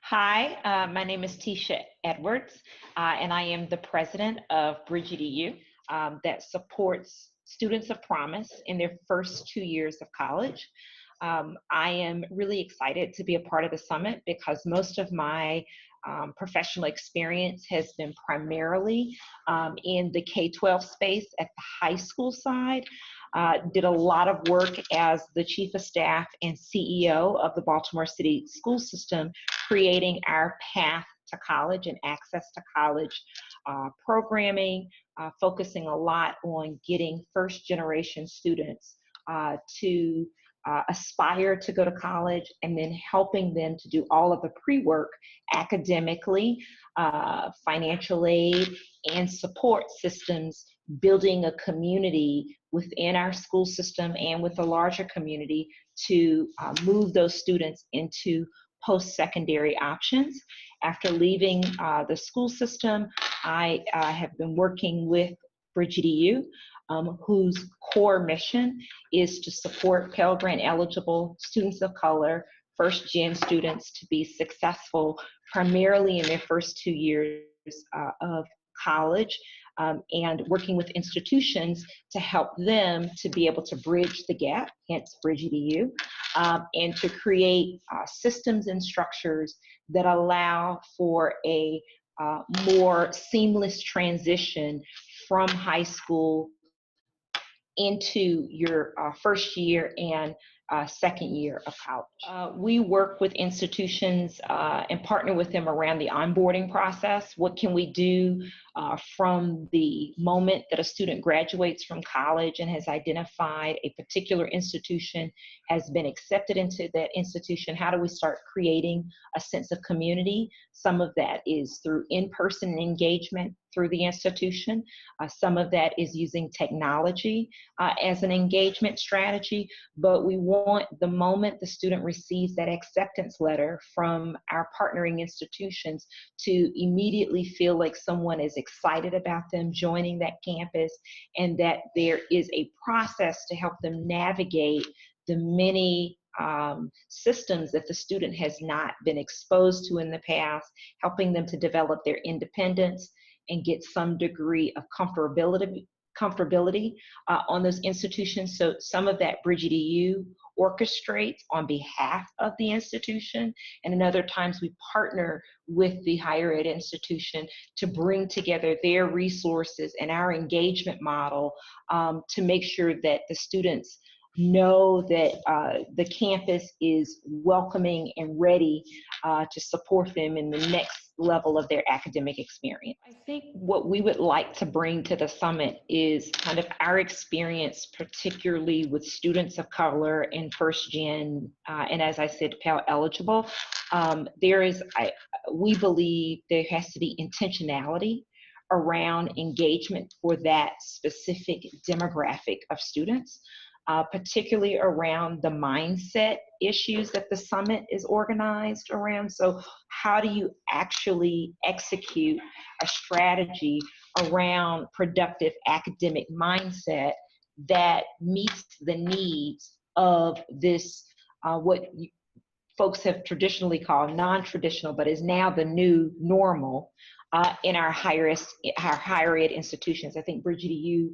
Hi, my name is Tisha Edwards, and I am the president of BridgeEdu that supports students of promise in their first 2 years of college. I am really excited to be a part of the summit because most of my professional experience has been primarily in the K-12 space at the high school side. Did a lot of work as the chief of staff and CEO of the Baltimore City school system, creating our path to college and access to college programming, focusing a lot on getting first generation students to aspire to go to college, and then helping them to do all of the pre-work academically, financial aid, and support systems, building a community within our school system and with the larger community to move those students into post-secondary options. After leaving the school system, I have been working with BridgeEdu, whose core mission is to support Pell Grant eligible students of color, first gen students, to be successful primarily in their first 2 years of college, and working with institutions to help them to be able to bridge the gap, hence BridgeEdu, and to create systems and structures that allow for a more seamless transition from high school into your first year and second year of college. We work with institutions and partner with them around the onboarding process. What can we do from the moment that a student graduates from college and has identified a particular institution, has been accepted into that institution? How do we start creating a sense of community? Some of that is through in-person engagement through the institution. Some of that is using technology as an engagement strategy, but we want the moment the student receives that acceptance letter from our partnering institutions to immediately feel like someone is excited about them joining that campus, and that there is a process to help them navigate the many systems that the student has not been exposed to in the past, helping them to develop their independence and get some degree of comfortability on those institutions. So some of that BridgeEdu orchestrates on behalf of the institution, and in other times we partner with the higher ed institution to bring together their resources and our engagement model to make sure that the students know that the campus is welcoming and ready to support them in the next level of their academic experience. I think what we would like to bring to the summit is kind of our experience, particularly with students of color in first gen, and as I said, Pell eligible. We believe there has to be intentionality around engagement for that specific demographic of students. Particularly around the mindset issues that the summit is organized around. So how do you actually execute a strategy around productive academic mindset that meets the needs of this, what folks have traditionally called non-traditional, but is now the new normal in our higher ed institutions. I think BridgeEdu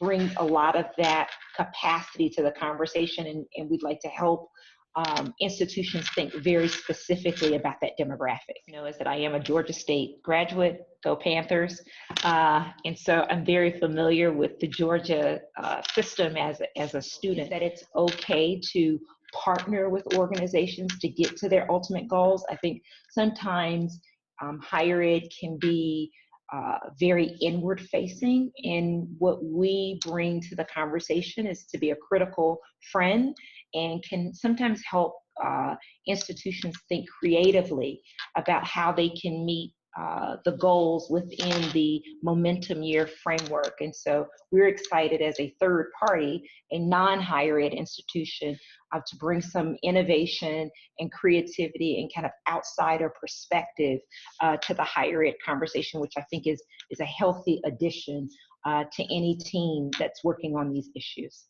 brings a lot of that capacity to the conversation, and we'd like to help institutions think very specifically about that demographic. You know, is that I am a Georgia State graduate, go Panthers, and so I'm very familiar with the Georgia system as a student, that it's okay to partner with organizations to get to their ultimate goals. I think sometimes higher ed can be very inward facing, and what we bring to the conversation is to be a critical friend and can sometimes help institutions think creatively about how they can meet the goals within the momentum year framework. And so we're excited as a third party, a non-higher ed institution, to bring some innovation and creativity and kind of outsider perspective to the higher ed conversation, which I think is a healthy addition to any team that's working on these issues.